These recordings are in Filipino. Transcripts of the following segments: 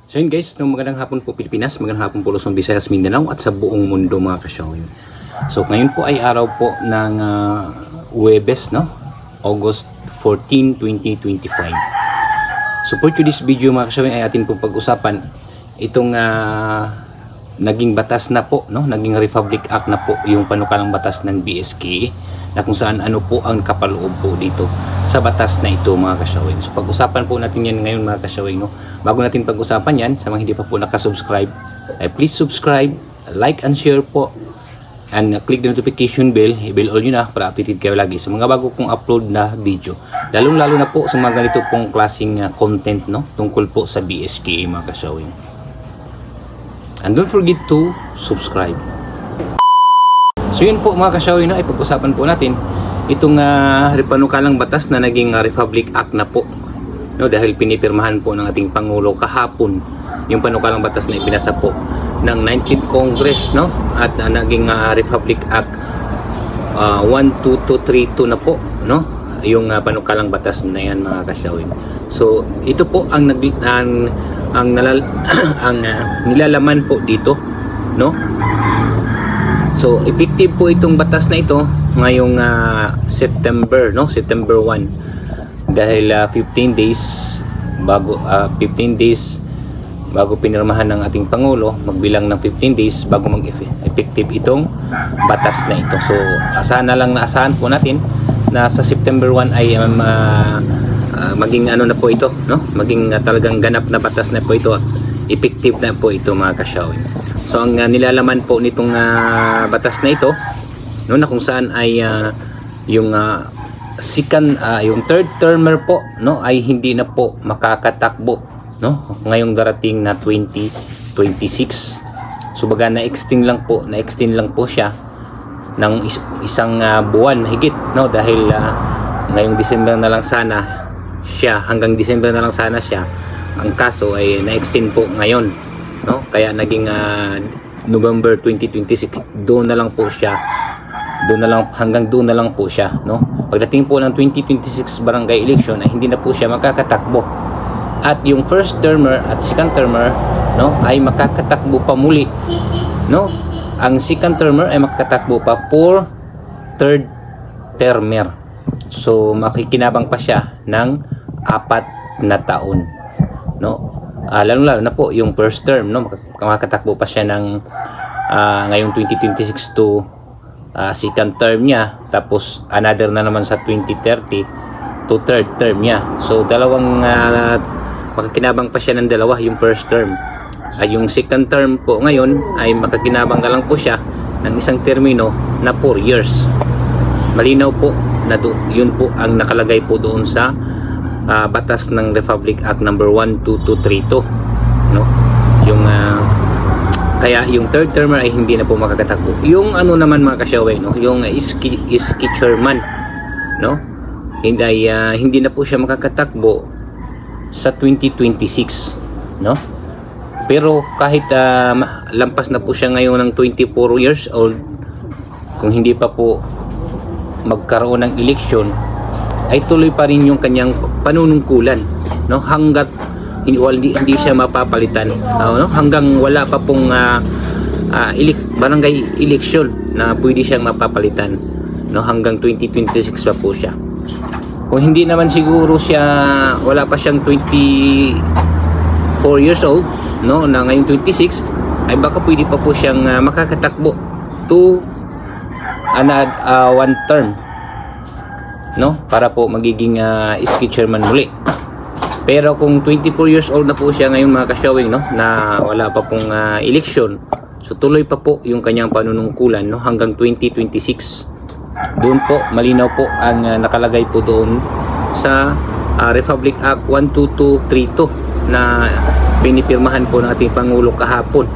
So yun guys, magandang hapon po Pilipinas, magandang hapon po Luzon, Visayas, Mindanao at sa buong mundo mga kasyawin. So ngayon po ay araw po ng Huwebes, no? August 14, 2025. So for today's video mga kasyawin ay atin pong pag-usapan itong naging batas na po, no? Naging Republic Act na po yung panukalang batas ng BSK na kung saan ano po ang kapaloob po dito sa batas na ito mga kasyawin. So pag-usapan po natin yan ngayon mga kasyawin, no? Bago natin pag-usapan yan, sa mga hindi pa po nakasubscribe, ay please subscribe, like and share po, and click the notification bell, i-bell all yun na para updated kayo lagi sa mga bago kong upload na video. Lalong-lalo na po sa mga ganito pong klaseng content, no? Tungkol po sa BSK mga kasyawin. And don't forget to subscribe. So yun po mga kasyawin, ay pag-usapan po natin itong panukalang batas na naging Republic Act na po, no, dahil pinipirmahan po ng ating Pangulo kahapon yung panukalang batas na ipinasa po ng 19th Congress, no, at naging Republic Act 12232 na po, no, yung panukalang batas na yan mga kasyawin. So ito po ang nilalaman po dito, no. So effective po itong batas na ito ngayong September, no, September 1, dahil 15 days bago pinirmahan ng ating Pangulo, magbilang ng 15 days bago mag-effective itong batas na ito. So asahan po natin na sa September 1 ay maging ano na po ito, no, maging talagang ganap na batas na po ito, effective na po ito mga kasyawin. So ang nilalaman po nitong batas na ito, no, na kung saan ay yung yung third termer po, no, ay hindi na po makakatakbo, no, ngayong darating na 2026. So baga na-extend lang po siya ng isang buwan mahigit, no, dahil ngayong December na lang sana siya, hanggang December na lang sana siya. Ang kaso ay na-extend po ngayon, no, kaya naging November 2026, doon na lang po siya, hanggang doon na lang po siya, no. Pagdating po ng 2026 barangay election ay hindi na po siya makakatakbo, at yung first termer at second termer, no, ay makakatakbo pa muli, no. Ang second termer ay makakatakbo pa for third termer. So makikinabang pa siya ng 4 na taon, no. Lalo na po yung first term, no, makakatakbo pa siya ng ngayong 2026 to second term niya, tapos another na naman sa 2030 to third term niya. So dalawang makakinabang pa siya ng dalawa yung first term. Yung second term po ngayon ay makakinabang na lang po siya ng isang termino na 4 years. Malinaw po na yun po ang nakalagay po doon sa batas ng Republic Act number 12232, no. Yung kaya yung third termer ay hindi na po makakatakbo. Yung ano naman mga kasyaway, no, yung iski chairman, no, hindi na po siya makakatakbo sa 2026, no. Pero kahit lampas na po siya ngayon ng 24 years old, kung hindi pa po magkaroon ng eleksyon, ay tuloy pa rin yung kanyang panunungkulan, no, hanggat hindi siya mapapalitan, no, hanggang wala pa pong barangay election na pwede siyang mapapalitan, no, hanggang 2026 pa po siya. Kung hindi naman siguro siya, wala pa siyang 24 years old, no, na ngayong 26, ay baka pwede pa po siyang makakatakbo to one term, no, para po magiging iski chairman muli. Pero kung 24 years old na po siya ngayon mga kasyawing, no, na wala pa pong election, so tuloy pa po yung kanyang panunungkulan, no, hanggang 2026. Doon po malinaw po ang nakalagay po doon sa Republic Act 12232 na pinipirmahan po ng ating Pangulo kahapon.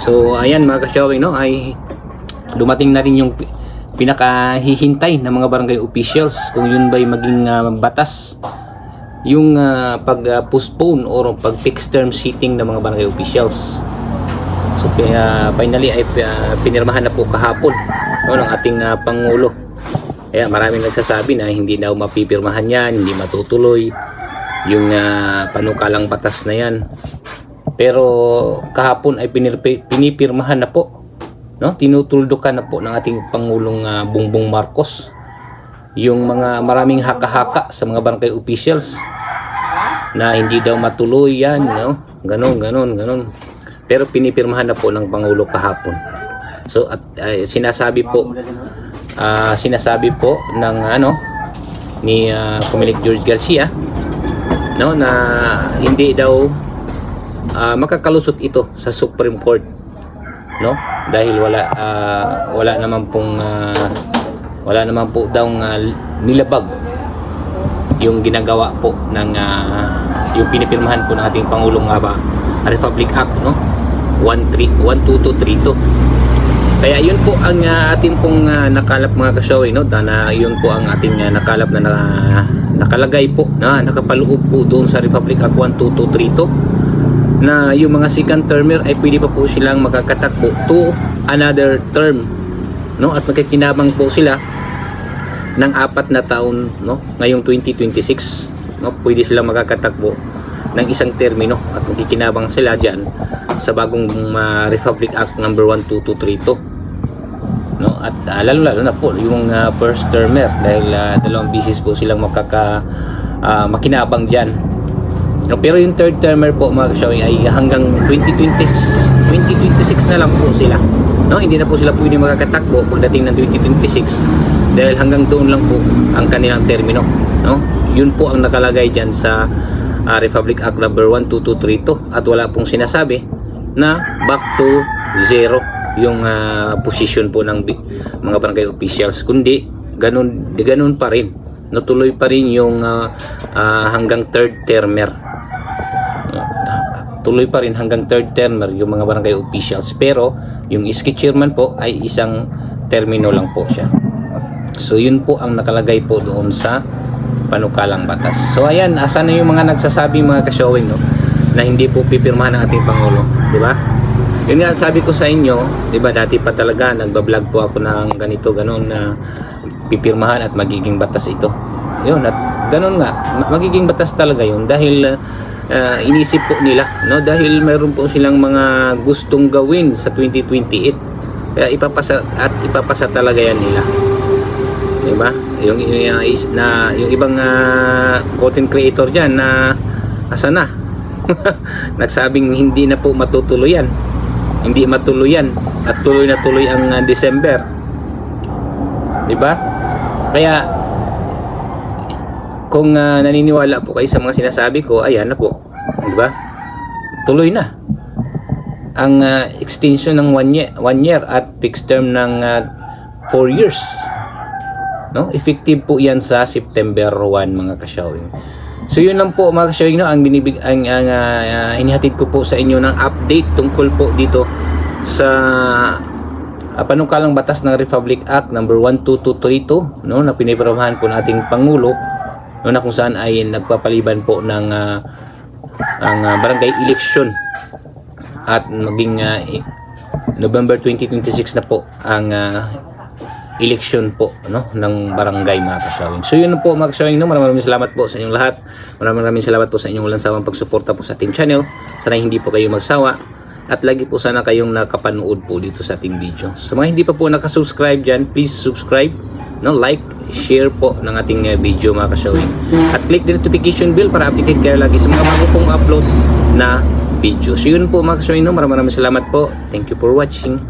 So ayan mga kasyawing, no, ay dumating na rin yung pinakahihintay ng mga barangay officials, kung yun ba'y maging batas, yung pag-postpone or pag-fixed term sitting ng mga barangay officials. So finally ay pinirmahan na po kahapon, no, ng ating Pangulo. Kaya maraming nagsasabi na hindi daw mapipirmahan yan, hindi matutuloy yung panukalang batas na yan. Pero kahapon ay pinipirmahan na po, no? Tinutuldukan na po ng ating Pangulong Bongbong Marcos yung mga maraming haka-haka sa mga barangay officials na hindi daw matuloy yan, no? Ganon. Pero pinipirmahan na po ng Pangulo kahapon. So at sinasabi po ng ni Comelec George Garcia, no, na hindi daw makakalusot ito sa Supreme Court, no, dahil wala naman po daw nilabag yung ginagawa po ng yung pinipirmahan po ng ating Pangulong Republic Act, no, 12232. Kaya yun po ang ating pong nakalap mga kasyawi, no, na yun po ang ating nakalap na nakalagay po, na nakapaloob po doon sa Republic Act 12232, na yung mga second termer ay pwede pa po silang makakatakbo to another term, no, at magkikinabang po sila ng 4 na taon, no, ngayong 2026, no, pwede silang makakatakbo ng isang termino at magkikinabang sila dyan sa bagong Republic Act number 12232, no, at lalo na po yung first termer, dahil 2 bisis po silang makinabang dyan. No, pero yung third termer po mga kasyawi ay hanggang 2026 na lang po sila, no, hindi na po sila pwede makakatakbo pagdating ng 2026 dahil hanggang doon lang po ang kanilang termino, no. Yun po ang nakalagay dyan sa Republic Act number 12232 at wala pong sinasabi na back to zero yung position po ng mga barangay officials, kundi ganun pa rin, natuloy pa rin yung hanggang third termer. Tuloy pa rin hanggang third termer yung mga barangay officials, pero yung iski chairman po ay isang termino lang po siya. So yun po ang nakalagay po doon sa panukalang batas. So ayan, asa na yung mga nagsasabi mga kasyowing, no, na hindi po pipirmahan ng ating Pangulo, di ba? Yun nga sabi ko sa inyo, di ba, dati pa talaga nagbablog po ako ng ganito ganon na pipirmahan at magiging batas ito. Yun, at ganon nga, magiging batas talaga yun dahil inisip po nila, no, dahil mayroon po silang mga gustong gawin sa 2028, kaya ipapasa talaga yan nila, di ba? Yung ibang content creator dyan na asa na nagsabing hindi na po matutuloy yan, hindi matuloy yan, at tuloy na tuloy ang December, di ba? Kaya kung naniniwala po kayo sa mga sinasabi ko, ayan na po, di ba? Tuloy na ang extension ng 1 year at fixed term ng 4 years, no? Effective po yan sa September 1 mga kasyawing. So yun lang po mga kasyawing, no, ang inihatid ko po sa inyo ng update tungkol po dito sa panukalang batas ng Republic Act number 12232, no, na pinipirmahan po ng ating Pangulo, no, na kung saan ay nagpapaliban po ng ang barangay election at maging November 2026 na po ang election po, no, ng barangay mga kasyawing. So yun po mga kasyawing, no, maraming salamat po sa inyong lahat. Maraming salamat po sa inyong walang sawang pagsuporta po sa ating channel. Sana hindi po kayo magsawa at lagi po sana kayong nakapanood po dito sa ating video. Sa mga hindi pa po nakasubscribe dyan, please subscribe, no, like, share po ng ating video mga kasyawing, at click the notification bell para updated kayo lagi sa mga bago pong upload na video. So yun po mga kasyawing, no, maraming salamat po. Thank you for watching.